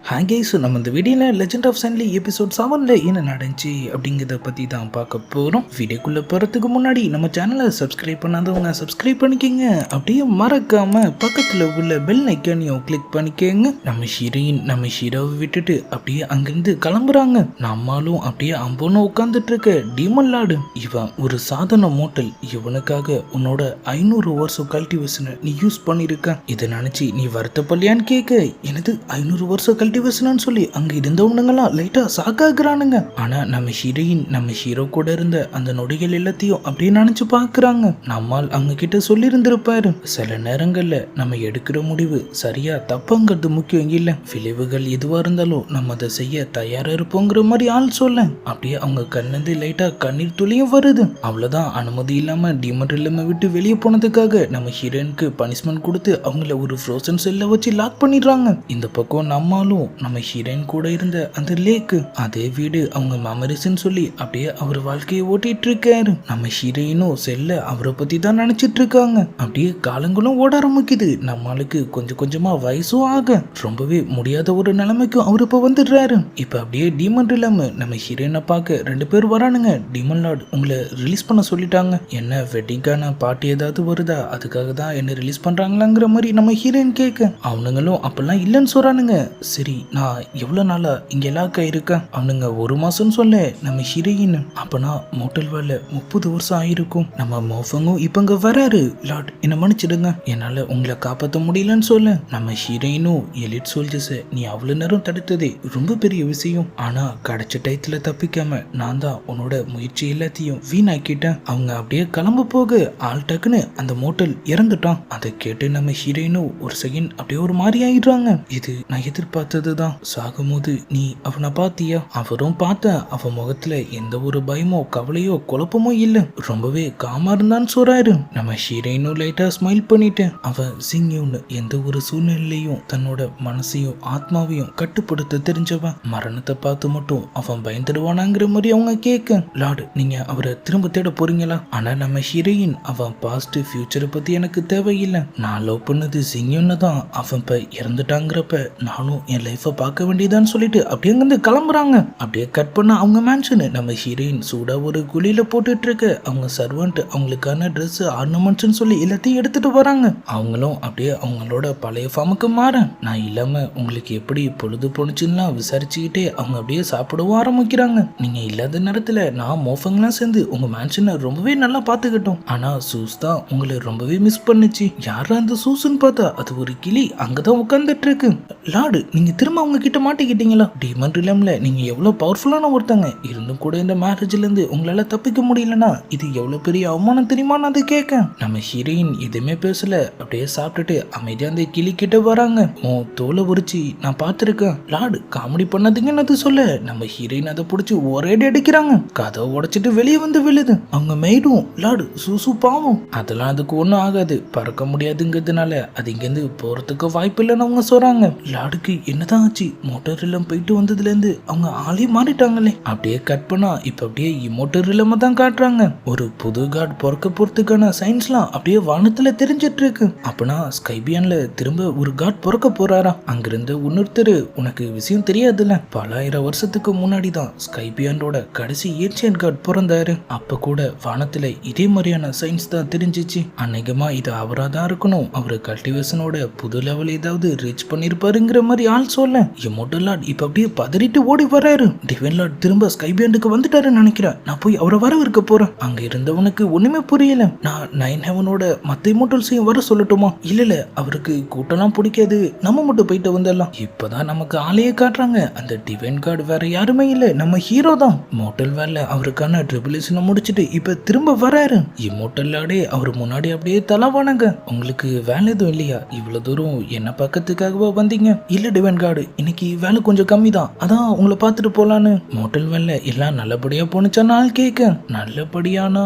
Hi guys, நம்ம இந்த வீடியோவில் லெஜெண்ட் ஆஃப் சன்லி எபிசோட் 7ல் என்ன நடந்துச்சு அப்படிங்கிறத பற்றி தான் பார்க்க போகிறோம். வீடியோக்குள்ளே போகிறதுக்கு முன்னாடி நம்ம சேனலை சப்ஸ்கிரைப் பண்ணாதவங்க சப்ஸ்கிரைப் பண்ணிக்கோங்க. அப்படியே மறக்காமல் பக்கத்தில் உள்ள பெல் ஐக்கானையும் கிளிக் பண்ணிக்கோங்க. நம்ம ஹீரோவை விட்டுட்டு அப்படியே அங்கேருந்து கிளம்புறாங்க. நம்மளும் அப்படியே அம்போன்னு உட்காந்துட்டு இருக்க டீமன் லார்டு, இவன் ஒரு சாதாரண மோட்டல், இவனுக்காக உன்னோட 500 வருஷம் கல்டிவேஷனை நீ யூஸ் பண்ணியிருக்க. இதை நினச்சி நீ வருத்தப்படலையான்னு கேட்க, எனது 500 வருஷம் கல்டிவேஷன் சொல்லி அங்க இருந்தவனுங்கெல்லாம் லைட்டா சாக்காக்குறானுங்க. ஆனா நம்ம ஹீரோ கூட இருந்த அந்த நொடிகள் எல்லாத்தையும் அப்படியே நினைச்சு பாக்குறாங்க. நம்மால் அவங்க கிட்ட சொல்லி இருந்திருப்பாரு, சில நேரங்கள்ல நம்ம எடுக்கிற முடிவு சரியா தப்புங்கிறது முக்கியம் இல்ல, விளைவுகள் எதுவா இருந்தாலும் நம்ம அதை செய்ய தயாரா இருப்போங்கிற மாதிரி ஆள் சொல்ல. அப்படியே அவங்க கண்ணந்து லைட்டா கண்ணீர் துளியும் வருது. அவ்வளவுதான், அனுமதி இல்லாம டீமன் ரிலமை விட்டு வெளியே போனதுக்காக நம்ம ஹீரோனுக்கு பனிஷ்மெண்ட் கொடுத்து அவங்கள ஒரு ஃப்ரோசன் செல்ல வச்சு லாக் பண்ணிடுறாங்க. இந்த பக்கம் நம்மாலும் நம்ம ஹீரோயின் கூட இருந்த அந்த லேக்கு, அதே வீடு அவங்க மெமரிஸ்ன்னு சொல்லி அப்படியே அவர் வாழ்க்கையை ஓட்டிட்டு இருக்காரு. நம்ம ஹீரோயினும் செல்ல அவரை பத்தி தான் நினைச்சிட்டு இருக்காங்க. அப்படியே காலங்களும் ஓட ஆரம்பிக்குது. நம்மளுக்கு கொஞ்சம் கொஞ்சமா வயசும் ஆக ரொம்பவே முடியாத ஒரு நிலைமைக்கும் அவர் இப்ப வந்துடுறாரு. இப்ப அப்படியே டீமன் ரிலம நம்ம ஹீரோயினை பார்க்க 2 பேர் வரானுங்க. டீமன் லார்ட் உங்களை ரிலீஸ் பண்ண சொல்லிட்டாங்க, என்ன வெட்டிங்கான பாட்டு ஏதாவது வருதா, அதுக்காக தான் என்ன ரிலீஸ் பண்றாங்களாங்கிற மாதிரி நம்ம ஹீரோயின் கேட்க, அவனுங்களும் அப்பெல்லாம் இல்லைன்னு சொல்றானுங்க. சரி, நான் எவ்வளவு நாளா இங்க லாக் ஆயிருக்கேன். அவனுங்க 1 மாசம்னு சொல்ல நம்ம ஹீரோயின், அப்பனா மோட்டல் வேலை 30 வருஷம் ஆயிருக்கும். நம்ம மோஃபங்கும் இப்ப இங்க வராரு. லார்ட் என்ன மன்னிச்சிடுங்க, என்னால உங்களை காப்பாற்ற முடியலன்னு சொல்ல நம்ம ஹீரோயினும், எலிட் சோல்ஜர்ஸை நீ அவ்வளவு நேரம் தடுத்ததே ரொம்ப பெரிய விஷயம், ஆனா கிடைச்ச டயத்துல தப்பிக்காம நான் தான் உன்னோட முயற்சி எல்லாத்தையும் வீணாக்கிட்டேன். அவங்க அப்படியே கிளம்ப போக ஆள் டக்குன்னு அந்த மோட்டல் இறந்துட்டான். அதை கேட்டு நம்ம ஹீரோயினும் ஒரு செகண்ட் அப்படியே ஒரு மாதிரி ஆயிடுறாங்க. இது நான் எதிர்பார்த்ததுதான். சாகும்போது நீ அவனை பாத்தியா? அவரும் பார்த்தேன். அவன் முகத்துல எந்த ஒரு பயமோ கவலையோ குழப்பமோ இல்ல, ரொம்பவே காமா இருந்தான்னு சொல்றாரு. நம்ம ஹீரோயினும் லைட்டா ஸ்மைல் பண்ணிட்டு, அவன் சிங்கியூன்னு எந்த ஒரு சூழ்நிலையும் தன்னோட மனசையும் ஆத்மாவையும் கட்டுப்படுத்த தெரிஞ்சவன், மரணத்தை பார்த்து மட்டும் அவன் பயந்துடுவானாங்கிற மாதிரி அவங்க கேட்க, லார்டு நீங்க அவரை திரும்ப தேட போறீங்களா? ஆனா நம்ம ஹீரோயின், அவன் பாஸ்ட் ஃபியூச்சரை பத்தி எனக்கு தேவையில்லை, நான் லவ் பண்ணது சிங்கியூன்னு தான், அவன் இப்ப இறந்துட்டாங்கிறப்ப நானும் என் லைஃபை பார்க்க வேண்டியதான்னு சொல்லிட்டு அப்படியே அங்கிருந்து கிளம்புறாங்க. அப்படியே கட் பண்ண அவங்க மேன்ஷனு, நம்ம ஹீரோயின் சூடா ஒரு குழியில போட்டுட்டு இருக்க அவங்க சர்வன்ட் அவங்களுக்கான ட்ரெஸ் ஆர்னமெண்ட்ஸ்னு சொல்லி எல்லாத்தையும் எடுத்துட்டு வராங்க. அவங்களும் அப்படியே அவங்களோட பழைய ஃபார்முக்கு மாற, நான் இல்லாம உங்களுக்கு எப்படி பொழுது போனுச்சுன்னா விசாரிச்சுக்கிட்டே அவங்க அப்படியே சாப்பிடவும் ஆரம்பிக்கிறாங்க. நீங்க இல்லாத நேரத்துல நான் மோஃபங்கெல்லாம் சேர்ந்து உங்க மேன்ஷனை ரொம்பவே நல்லா பாத்துக்கிட்டோம், ஆனா சூஸ் தான் உங்களை ரொம்பவே மிஸ் பண்ணுச்சு. யாரா அந்த சூஸ்ன்னு பார்த்தா அது ஒரு கிளி அங்கதான் உட்கார்ந்துட்டு இருக்கு. லார்டு நீங்க திரும்ப அவங்க கிட்ட மாட்டிக்கிட்டீங்களா? டீமன் ரிலம்ல நீங்க எவ்வளவு பவர்ஃபுல்லான ஒருத்தங்க இருந்தும் கூட இந்த மேரேஜ்ல இருந்து உங்களால தப்பிக்க முடியலன்னா இது எவ்வளவு பெரிய அவமானம் தெரியுமான்னு அது கேட்க, நம்ம ஹீரோயின் எதுவுமே பேசல. அப்படியே சாப்பிட்டுட்டு அமைதியா அந்த கிளி கிட்ட வராங்க. தோலை உரிச்சு நான் பார்த்திருக்கேன். லார்டு காமெடி பண்ணாதீங்கன்னு அது சொல்ல, நம்ம ஹீரோயின் அதை பிடிச்சி ஒரே அடிக்கிறாங்க. கதை உடைச்சிட்டு வெளியே வந்து விழுது. அவங்க மெய்டும், லார்டு சூசு பாவம், அதெல்லாம் அதுக்கு ஒன்றும் ஆகாது, பறக்க முடியாதுங்கிறதுனால அது இங்கேருந்து போறதுக்கு வாய்ப்பு இல்லைன்னு அவங்க சொல்றாங்க. லார்டுக்கு என்னதான் ஆச்சு? மோட்டார் ரிலம் போயிட்டு வந்ததுல இருந்து அவங்க ஆளே மாறிட்டாங்களே. அப்படியே கட் பண்ணா இப்ப அப்படியே மோட்டார் ரிலம தான் காட்டுறாங்க. ஒரு புது காட் பிறக்க போறதுக்கான சயின்ஸ்லாம் அப்படியே வானத்துல தெரிஞ்சிட்டு இருக்கு. அப்பனா ஸ்கைபியான்ல திரும்ப ஒரு காட் பிறக்க போறாரா? அங்கிருந்து இன்னொருத்தர், உனக்கு விஷயம் தெரியாதுல்ல, பல ஆயிரம் வருஷத்துக்கு முன்னாடி தான் ஸ்கைபியானோட கடைசி ஏன்ஷியன்ட் காட் பிறந்தாரு. அப்ப கூட வானத்துல இதே மாதிரியான சயின்ஸ் தான் தெரிஞ்சிச்சு. அநேகமா இது அவரா தான் இருக்கணும். அவரு கல்டிவேஷனோட புது லெவல் ஏதாவது ரீச் பண்ணிருப்பாருங்கிற மாதிரி ஆள் சொல்ல, இம்மோட்டல் லார்ட் இப்ப அப்படியே பதறிட்டு ஓடி வராரு. டிவைன் லார்ட் திரும்ப ஸ்கைபியாண்டுக்கு வந்துட்டாருன்னு நினைக்கிறேன். நான் போய் அவரை வரவேற்க போறேன். அங்க இருந்தவனுக்கு ஒண்ணுமே புரியல. நான் 9 ஹெவனோட மத்த இம்மோட்டல்ஸையும் வர சொல்லட்டுமா? இல்ல அவருக்கு கூட்டம்லாம் பிடிக்காது, நம்ம மட்டும் போயிட்டு வந்துடலாம். இப்பதான் நமக்கு ஆளையே காட்டுறாங்க. அந்த டிவைன் கார்டு வேற யாருமே இல்ல, நம்ம ஹீரோ தான். மோட்டல் வேலை அவருக்கான ட்ரிபியூலேஷனை முடிச்சுட்டு இப்ப திரும்ப வராரு. இம்மோட்டல் லார்டே அவர் முன்னாடி அப்படியே தலவானாங்க. உங்களுக்கு வேலை எதுவும் இல்லையா? இவ்வளவு தூரம் என்ன பக்கத்துக்காகவா வந்தீங்க? இல்ல டிவைன் கார்டு, இன்னைக்கு வேலை கொஞ்சம் கம்மி தான், அதான் உங்களை பார்த்துட்டு போலான்னு. மோட்டல் வேலை எல்லாம் நல்லபடியா போனுச்சான்னு ஆள் கேட்க, நல்லபடியானா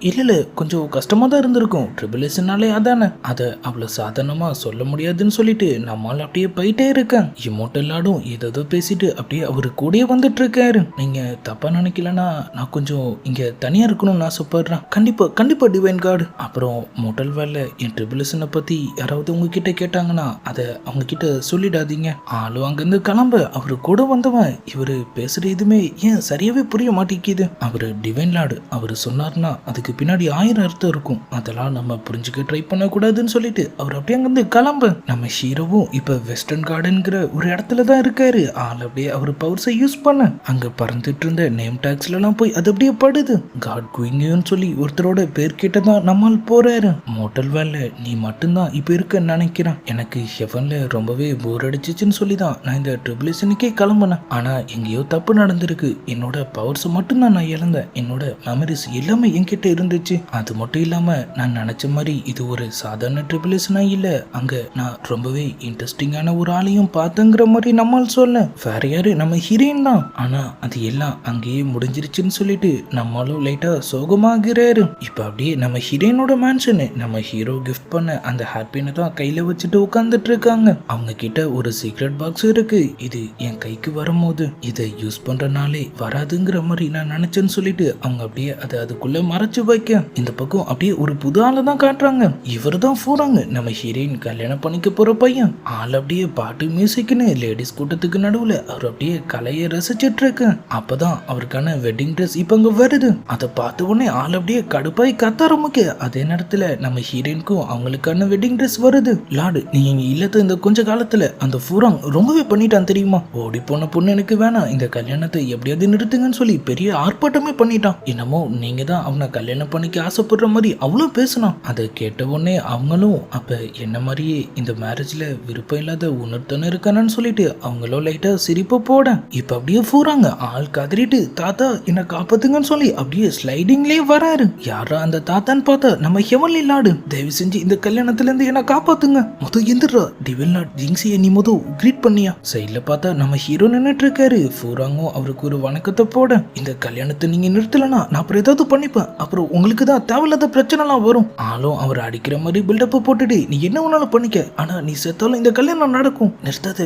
இல்ல கொஞ்சம் கஷ்டமா தான் இருந்திருக்கும், ட்ரிபியூலேஷனாலே அதானே, அதை அவ்வளவு சாதாரணமா சொல்ல முடியாதுன்னு சொல்லிட்டு நம்மால் அப்படியே போயிட்டே இருக்கேன். இம்மோட்டல் லார்டும் ஏதோ பேசிட்டு அப்படியே அவரு கூடயே வந்துட்டு இருக்காரு. நீங்க தப்பா நினைக்கலன்னா நான் கொஞ்சம் இங்க தனியா இருக்கணும்னு ஆசைப்படுறேன். கண்டிப்பா கண்டிப்பா டிவைன் கார்டு. அப்புறம் மோட்டல் வேலை என் ட்ரிபியூலேஷனை பத்தி யாராவது உங்ககிட்ட கேட்டாங்கன்னா அதை அவங்க கிட்ட சொல்லிடாதீங்க. ஆளும் அங்கிருந்து கிளம்ப அவரு கூட வந்தவன் இவரு பேசுற எதுவுமே ஏன் சரியாவே புரிய மாட்டேங்குது. அவரு டிவைன் லார்டு அவரு சொன்னார்னா அதுக்கு பின்னாடி 1000 அர்த்தம் இருக்கும், அதெல்லாம் நம்ம புரிஞ்சுக்க ட்ரை பண்ண கூடாதுன்னு சொல்லிட்டு அவர் அப்படியே அங்கிருந்து கிளம்ப நம்ம ஹீரோவும் இப்ப வெஸ்டர்ன் கார்டன்ங்கிற ஒரு இடத்துல தான் இருக்காரு. ஆள் அப்படியே அவர் பவர்ஸை யூஸ் பண்ண அங்க பறந்துட்டு இருந்த நேம் டாக்ஸ்ல எல்லாம் போய் அது அப்படியே படுது. காட் குயிங்னு சொல்லி ஒருத்தரோட பேர் கிட்டதான் நம்மால் போறாரு. மோட்டல் வேல்ல நீ மட்டும்தான் இப்ப இருக்க நினைக்கிறேன், எனக்கு ஹெவன்ல ரொம்பவே போர் அடிச்சிச்சுன்னு சொல்லிதான் நான் இந்த ட்ரிபிளேஷனுக்கே கிளம்புனேன். ஆனா எங்கேயோ தப்பு நடந்திருக்கு, என்னோட பவர்ஸ் மட்டும்தான் நான் இழந்தேன், என்னோட மெமரிஸ் எல்லாமே என்கிட்ட இருந்துச்சு. அது மட்டும் இல்லாம நான் நினைச்ச மாதிரி இது ஒரு சாதாரண ட்ரிபிளேஷனா இல்ல, அங்க நான் ரொம்பவே இன்ட்ரெஸ்டிங்கான ஒரு ஆளையும் பார்த்தங்கிற மாதிரி நம்மால் சொல்ல வேற யாரு நம்ம ஹீரோயின் தான். ஆனா அது எல்லாம் அங்கேயே முடிஞ்சிருச்சுன்னு சொல்லிட்டு நம்மளும் லைட்டா சோகமாகிறாரு. இப்ப அப்படியே நம்ம ஹீரோயினோட மேன்ஷனு நம்ம ஹீரோ கிஃப்ட் பண்ண அந்த ஹாப்பினை தான் கையில வச்சுட்டு உட்காந்துட்டு இருக்காங்க. அவங்க கிட்ட ஒரு சீக்ரெட் பாக்ஸ் இருக்கு, இது என் கைக்கு வரும்போது இதை யூஸ் பண்றனாலே வராதுங்கிற மாதிரி நான் நினைச்சேன்னு சொல்லிட்டு அவங்க அப்படியே அதை அதுக்குள்ள மறைச்சு வைக்க இந்த பக்கம் அப்படியே ஒரு புது ஆளை தான் காட்டுறாங்க. இவர் தான் போறாங்க நம்ம ஹீரோயின் கல்யாணம் பண்ணிக்க போற பையன். ஆள் அப்படியே பாட்டு மியூசிக்னு லேடிஸ் கூட்டத்துக்கு நடுவுல அவர் அப்படியே கலையை ரசிச்சிட்டு இருக்கு. அப்பதான் அவருக்கான வெட்டிங் ட்ரெஸ் இப்ப அங்க வருது. அதை பார்த்த உடனே ஆள் அப்படியே கடுப்பாய் கத்த ஆரம்பிக்க அதே நேரத்துல நம்ம ஹீரோயினுக்கும் அவங்களுக்கான வெட்டிங் ட்ரெஸ் வருது. லார்டு நீங்க இங்க இல்லத்த இந்த கொஞ்ச காலத்துல அந்த ஃபூராங் ரொம்பவே பண்ணிட்டான் தெரியுமா, ஓடி போன பொண்ணு எனக்கு வேணாம், இந்த கல்யாணத்தை எப்படியாவது நிறுத்துங்கன்னு சொல்லி பெரிய ஆர்ப்பாட்டமே பண்ணிட்டான். என்னமோ நீங்க தான் அவனை கல்யாணம் பண்ணிக்க ஆசைப்படுற மாதிரி அவ்வளவு பேசினான். அதை கேட்ட உடனே அவங்களும் அப்ப என்ன மாதிரியே இந்த மேரேஜ்ல விருப்பம் இல்லாத உணர்த்தன இருக்கானு சொல்லிட்டு அவங்களும் லைட்டா சிரிப்ப போட இப்ப அப்படியே போறாங்க. ஆள் கதறிட்டு தாத்தா என்ன காப்பாத்துங்கன்னு சொல்லி அப்படியே ஸ்லைடிங்லயே வராரு. யாரா அந்த தாத்தான்னு பார்த்தா நம்ம ஹெவன்லி லார்டு. தயவு செஞ்சு இந்த கல்யாணத்துல இருந்து என்ன காப்பாத்துங்க. எந்திரா டிவில் லார்ட் ஜிங்ஸியை நீ கிரீட் பண்ணியா. சைட்ல பார்த்தா நம்ம ஹீரோ நின்னுட்டு இருக்காரு. ஃபூராங்கும் அவருக்கு ஒரு வணக்கத்தை போட இந்த கல்யாணத்தை நீங்க நிறுத்தலனா நான் அப்புறம் ஏதாவது பண்ணிப்பேன், அப்புறம் உங்களுக்கு தான் தேவையில்லாத பிரச்சனை எல்லாம் வரும். ஆளும் அவர் அடிக்கிற மாதிரி பில்டப் போட்டுட்டு நீ என்ன வேணாலும் பண்ணிக்க, ஆனா நீ செத்தாலும் இந்த கல்யாணம் நடக்கும்,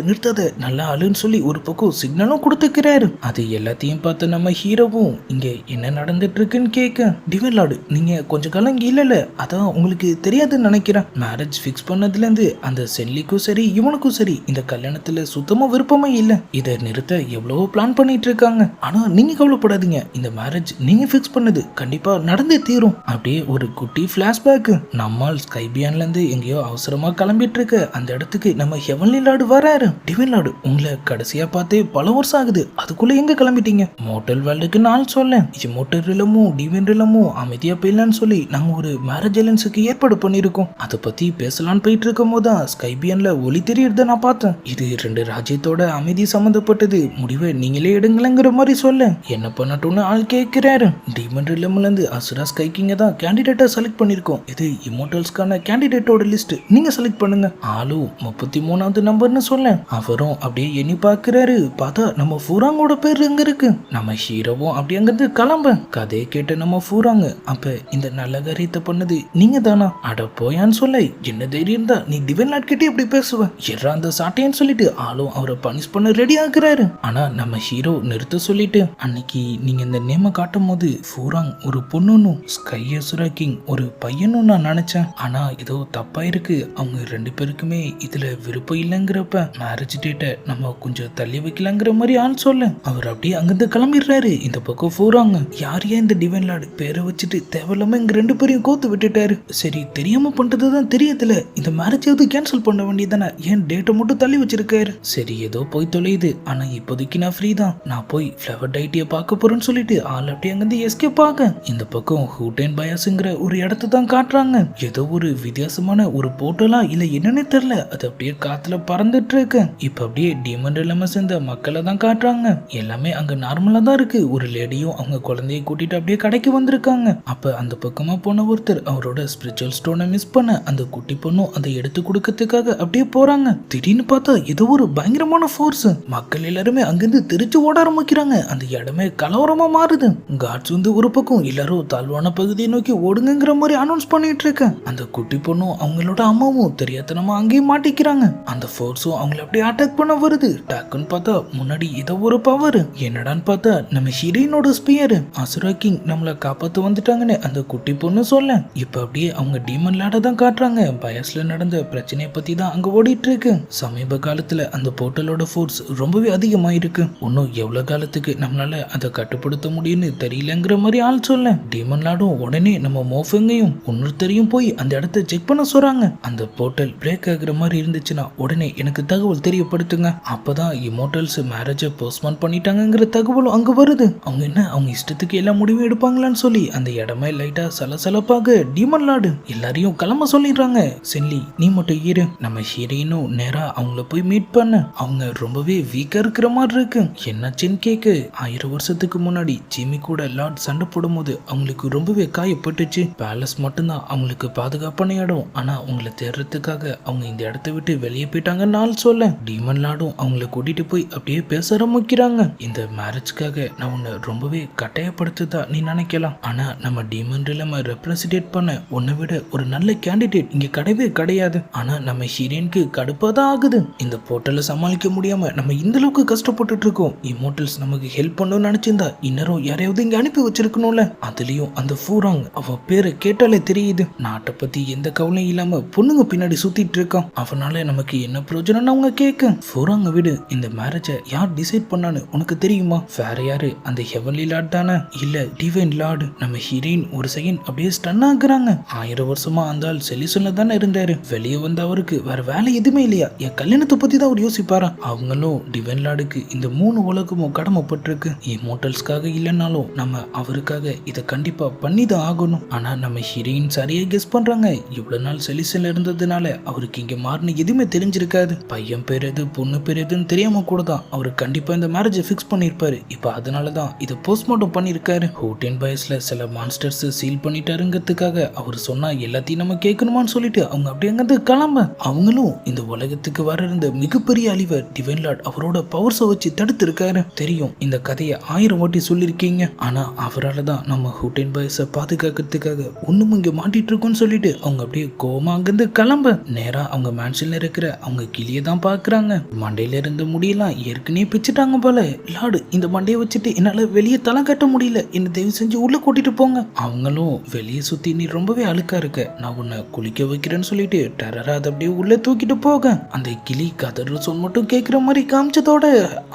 நிறுத்தாத நல்லா ஆளுன்னு சொல்லி ஒரு பக்கம் சிக்னலும் கொடுத்துக்கிறாரு. அது எல்லாத்தையும் பார்த்து நம்ம ஹீரோவும் இங்க என்ன நடந்துட்டு இருக்குன்னு கேட்க டிவைன் லார்டு நீங்க கொஞ்ச காலம் இங்க இல்ல, அதான் உங்களுக்கு தெரியாதுன்னு நினைக்கிறேன். மேரேஜ் ஃபிக்ஸ் பண்ணதுல இருந்து அந்த சென்லிக்கும் சரி இவனுக்கும் சரி இந்த கல்யாணத்துல சுத்தமா விருப்பமே இல்ல, இதை நிறுத்த எவ்வளவோ பிளான் பண்ணிட்டு இருக்காங்க. ஆனா நீங்க கவலைப்படாதீங்க, இந்த மேரேஜ் நீங்க ஃபிக்ஸ் பண்ணது கண்டிப்பா நடந்தே தீரும். அப்படியே ஒரு குட்டி பிளாஷ்பேக், நம்மால் ஸ்கைபியான்ல இருந்து எங்கேயோ அவசரமா கிளம்பிட்டு இருக்க அந்த இடத்துக்கு நம்ம ஹெவன்லி லார்டு வராரு. டிவைன் லார்டு உங்களை கடைசியா பார்த்தே பல வருஷம் ஆகுது, அதுக்குள்ள எங்க கிளம்பிட்டீங்க. மோட்டல் வேர்ல்டுக்கு நான் சொல்ல மோட்டல் ரிலமும் டிவைன் ரிலமும் அமைதியா போயிடலான்னு சொல்லி நாங்க ஒரு மேரேஜ் அலைன்ஸுக்கு ஏற்பாடு பண்ணிருக்கோம், அதை பத்தி பேசலான்னு போயிட்டு இருக்கும் போதுதான் ஸ்கைபியன்ல ஒளி தெரியறத நான் பார்த்தேன். இது 2 ராஜ்யத்தோட அமைதி சம்பந்தப்பட்டது, முடிவை நீங்களே எடுங்களேங்கிற மாதிரி சொல்ல என்ன பண்ணட்டும்னு ஆள் கேட்கிறாரு. டீமன் ரிலம்ல இருந்து அசுரா ஸ்கைக்கிங்க தான் கேண்டிடேட்டா செலக்ட் பண்ணிருக்கோம், இது இமோட்டல்ஸ்க்கான கேண்டிடேட்டோட லிஸ்ட், நீங்க செலக்ட் பண்ணுங்க. ஆளும் 33வது நம்பர்னு சொல்ல அவரும் அப்படியே எண்ணி பாக்குறாரு. பார்த்தா நம்ம ஃபூராங்கோட பேர் எங்க இருக்கு. நம்ம ஹீரோவும் அப்படியே அங்கிருந்து கிளம்ப கதையை கேட்ட நம்ம ஃபூராங்க அப்ப இந்த நல்ல காரியத்தை பண்ணது நீங்க தானா. அட போயான்னு சொல்ல என்ன தைரியம் தான் நீ டிவைன் லார்ட் கிட்டே இப்படி பேசுவ எறா அந்த சாட்டைன்னு சொல்லிட்டு ஆளும் அவரை பனிஷ் பண்ண ரெடி ஆகுறாரு. ஆனா நம்ம ஹீரோ நிறுத்த சொல்லிட்டு அன்னைக்கு நீங்க இந்த நேம காட்டும் போது ஃபூராங் ஒரு பொண்ணுன்னும் ஸ்கை அசுரா கிங் ஒரு பையனும் நான் நினைச்சேன், ஆனா ஏதோ தப்பா இருக்கு, அவங்க 2 பேருக்குமே இதுல விருப்பம் இல்லைங்கிறப்ப மேரேஜ் டேட்டை நம்ம கொஞ்சம் தள்ளி வைக்கலாங்கிற மாதிரி ஆள் சொல்ல அவர் அப்படியே அங்கிருந்து கிளம்பிடுறாரு. இந்த பக்கம் ஃபூராங்க யார் ஏன் இந்த டிவைன் லார்டு பேரை வச்சுட்டு தேவையில்லாம இங்க 2 பேரையும் கோத்து விட்டுட்டாரு. சரி தெரியாம பண்றதுதான் தெரியல, இந்த மேரேஜாவது கேன்சல் பண்ண வேண்டியதானே, ஏன் டேட்டை மட்டும் தள்ளி வச்சிருக்காரு. சரி ஏதோ போய் தொலையுது, ஆனா இப்போதைக்கு நான் ஃப்ரீ தான், நான் போய் ஃபிளவர் டைட்டிய பார்க்க போறேன்னு சொல்லிட்டு ஆள் அப்படியே அங்கிருந்து எஸ்கேப் ஆக இந்த பக்கம் ஹூட்டன் பயாஸ்ங்கிற ஒரு இடத்த தான் காட்டுறாங்க. ஏதோ ஒரு வித்தியாசமான ஒரு போட்டோலா இல்ல என்னன்னே தெரியல, அது அப்படியே காத்துல பறந்துட்டு இருக்கு. இப்ப அப்படியே டீமன் இல்லாம சேர்ந்த மக்களை தான் காட்டுறாங்க. எல்லாமே அங்க நார்மலா தான் இருக்கு. ஒரு லேடியும் அவங்க குழந்தைய கூட்டிட்டு அப்படியே கடைக்கு வந்திருக்காங்க. அப்ப அந்த பக்கமா போன ஒருத்தர் அவரோட ஸ்பிரிச்சுவல் ஸ்டோனை மிஸ் பண்ண அந்த குட்டி பொண்ணும் அதை எடுத்து கொடுக்கறதுக்காக அப்படியே போறாங்க. திடீர்னு பார்த்தா ஏதோ ஒரு பயங்கரமான ஃபோர்ஸ், மக்கள் எல்லாருமே அங்கிருந்து திருச்சி ஓட ஆரம்பிக்கிறாங்க. அந்த இடமே கலவரமா மாறுது. காட்ஸ் வந்து ஒரு பக்கம் எல்லாரும் தாழ்வான பகுதியை நோக்கி ஓடுங்கிற மாதிரி அனௌன்ஸ் பண்ணிட்டு இருக்க அந்த குட்டி பொண்ணும் அவங்களோட அம்மாவும் தெரியாதனமா அங்கேயும் மாட்டிக்கிறாங்க. அந்த ஃபோர்ஸும் அவங்களை அப்படியே அட்டாக் பண்ண வருது. டக்குன்னு பார்த்தா முன்னாடி ஏதோ ஒரு பவர், என்னடான்னு பார்த்தா நம்ம ஹீரோயினோட ஸ்பியர். அசுரா கிங் நம்மள காப்பாத்து வந்துட்டாங்கன்னு அந்த குட்டி பொண்ணு சொல்ல இப்ப அப்படியே அவங்க டீமன் லார்ட தான் காட்டுறாங்க. பயஸ்ல நடந்த பிரச்சனையை பத்தி தான் அங்க ஓடிட்டு இருக்கு. சமீப காலத்துல இடத்துல அந்த போர்ட்டலோட ஃபோர்ஸ் ரொம்பவே அதிகமாயிருக்கு. இன்னும் எவ்வளவு காலத்துக்கு நம்மளால அதை கட்டுப்படுத்த முடியும்னு தெரியலங்கிற மாதிரி ஆள் சொல்ல டீமன் லார்டும் உடனே நம்ம மோஃபங்கையும் இன்னொருத்தரையும் போய் அந்த இடத்த செக் பண்ண சொல்றாங்க. அந்த போர்ட்டல் பிரேக் ஆகுற மாதிரி இருந்துச்சுன்னா உடனே எனக்கு தகவல் தெரியப்படுத்துங்க. அப்பதான் இமோர்டல்ஸ் மேரேஜை போஸ்ட்போன் பண்ணிட்டாங்கிற தகவலும் அங்க வருது. அவங்க என்ன அவங்க இஷ்டத்துக்கு எல்லா முடிவும் எடுப்பாங்களான்னு சொல்லி அந்த இடமே லைட்டா சலசலப்பாக டீமன் லார்டு எல்லாரையும் கிளம்ப சொல்லிடுறாங்க. சென்லி நீ மட்டும் இரு, நம்ம ஹீரோயினும் நேரா அவங்கள போய் மீட் பண்ண. அவங்க ரொம்பவே வீக்கா இருக்கிற மாதிரி இருக்கு. என்னாச்சுன்னு கேக்கு 1000 வருஷத்துக்கு முன்னாடி ஜிமி கூட லார்ட் சண்டை போடும்போது அவங்களுக்கு ரொம்பவே காயப்பட்டுச்சு. பேலஸ் மட்டும்தான் அவங்களுக்கு பாதுகாப்பான இடம். ஆனா அவங்களை தேடுறதுக்காக அவங்க இந்த இடத்த விட்டு வெளியே போயிட்டாங்கன்னு ஆள் சொல்ல டீமன் லார்டும் அவங்கள கூட்டிட்டு போய் அப்படியே பேச ஆரம்பிக்கிறாங்க. இந்த மேரேஜ்க்காக நான் உன்னை ரொம்பவே கட்டாயப்படுத்துதா நீ நினைக்கலாம். ஆனா நம்ம டீமன் ரிலம ரெப்ரசன்டேட் பண்ண உன்னை விட ஒரு நல்ல கேண்டிடேட் இங்க கிடையவே கிடையாது. ஆனா நம்ம ஹீரோயினுக்கு கடுப்பாதான் ஆகுது. இந்த போர்ட்டலை சமாளிக்க முடியாம நம்ம இந்த அளவுக்கு கஷ்டப்பட்டுட்டு இருக்கோம். இமோர்டல்ஸ் நமக்கு ஹெல்ப் பண்ணணும்னு நினைச்சிருந்தா இன்னரும் யாரையாவது இங்க அனுப்பி வச்சிருக்கணும்ல. அதுலயும் அந்த ஃபூராங் அவ பேரை கேட்டாலே தெரியுது. நாட்டை பத்தி எந்த கவலையும் இல்லாம பொண்ணுங்க பின்னாடி சுத்திட்டு இருக்கான். அவனால நமக்கு என்ன பிரயோஜனம்னு அவங்க கேட்க ஃபூராங்க விடு, இந்த மேரேஜை யார் டிசைட் பண்ணான்னு உனக்கு தெரியுமா? வேற யாரு, அந்த ஹெவன்லி லார்ட் தானே? இல்ல டிவைன் லார்டு. நம்ம ஹீரோயின் ஒரு செகண்ட் அப்படியே ஸ்டன் ஆகுறாங்க. 1000 வருஷமா அந்த ஆள் செலிசன்ல தானே இருந்தாரு. வெளியே வந்த அவருக்கு வேற வேலை எதுவுமே இல்லையா? என் கல்யாணத்தை பத்தி தான் அவர் யோசிப்பாரா? அவங்களும் டிவைன் லார்டுக்கு இந்த 3 உலகமும் கடமைப்பட்டிருக்கு. இமோர்டல்ஸ்க்காக இல்லைன்னாலும் நம்ம அவருக்காக இதை கண்டிப்பா பண்ணிதான் ஆகணும். ஆனா நம்ம ஹீரோயின் சரியா கெஸ் பண்றாங்க. இவ்வளவு நாள் செலிசன்ல இருந்ததுனால அவருக்கு இங்க மாறின எதுவுமே தெரிஞ்சிருக்காது. பையன் பேர் எது பொண்ணு பேர் எதுன்னு தெரியாம கூட தான் அவரு கண்டிப்பா இந்த மேரேஜை ஃபிக்ஸ் பண்ணிருப்பாரு. இப்ப அதனாலதான் இதை போஸ்ட்மார்ட்டம் பண்ணிருக்காரு. ஹூட்டின் பாய்ஸ்ல சில மான்ஸ்டர்ஸ் சீல் பண்ணிட்டாருங்கிறதுக்காக அவர் சொன்னா எல்லாத்தையும் நம்ம கேட்கணுமான்னு சொல்லிட்டு அவங்க அப்படியே அங்கிருந்து கிளம்ப அவங்களும் இந்த உலகத்துக்கு வர இருந்த மிகப்பெரிய அழிவை டிவைன் லார்ட் அவரோட பவர்ஸை வச்சு தடுத்து இருக்காரு. தெரியும் இந்த கதையை 1000 வாட்டி சொல்லியிருக்கீங்க. ஆனா அவரால் தான் நம்ம ஹூட்டின் பாய்ஸை பாதுகாக்கிறதுக்காக ஒண்ணும் இங்க மாட்டிட்டு இருக்கோம்னு சொல்லிட்டு அவங்க அப்படியே கோமா அங்கிருந்து கிளம்ப நேரா அவங்க மேன்ஷன்ல இருக்கிற அவங்க கிளியை தான் பாக்குறாங்க. மண்டையில இருந்த முடியெல்லாம் ஏற்கனவே பிச்சுட்டாங்க போல. லார்டு இந்த மண்டையை வச்சுட்டு என்னால வெளியே தலை கட்ட முடியல, என்ன தயவு செஞ்சு உள்ள கூட்டிட்டு போங்க. அவங்களும் வெளியே சுத்தி நீ ரொம்பவே அழுக்கா இருக்க, நான் உன்னை குளிக்க வைக்கிறேன்னு சொல்லிட்டு டெரரா அதை அப்படியே உள்ள தூக்கிட்டு போக அந்த கிளி கதற சொல் மட்டும் கேட்கிற மாதிரி காமிச்சதோட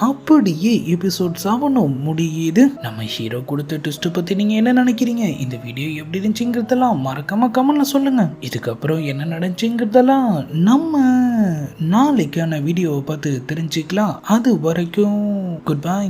அப்படியே எபிசோட் 7 முடியுது. நம்ம ஹீரோ கொடுத்த ட்விஸ்ட் பத்தி நீங்க என்ன நினைக்கிறீங்க? இந்த வீடியோ எப்படி இருந்துச்சுங்கிறதெல்லாம் மறக்காம கமெண்ட்ல சொல்லுங்க. இதுக்கப்புறம் என்ன நடந்துச்சுங்கிறதெல்லாம் நம்ம நாளைக்கான வீடியோவை பார்த்து தெரிஞ்சுக்கலாம். அது வரைக்கும் குட் பை.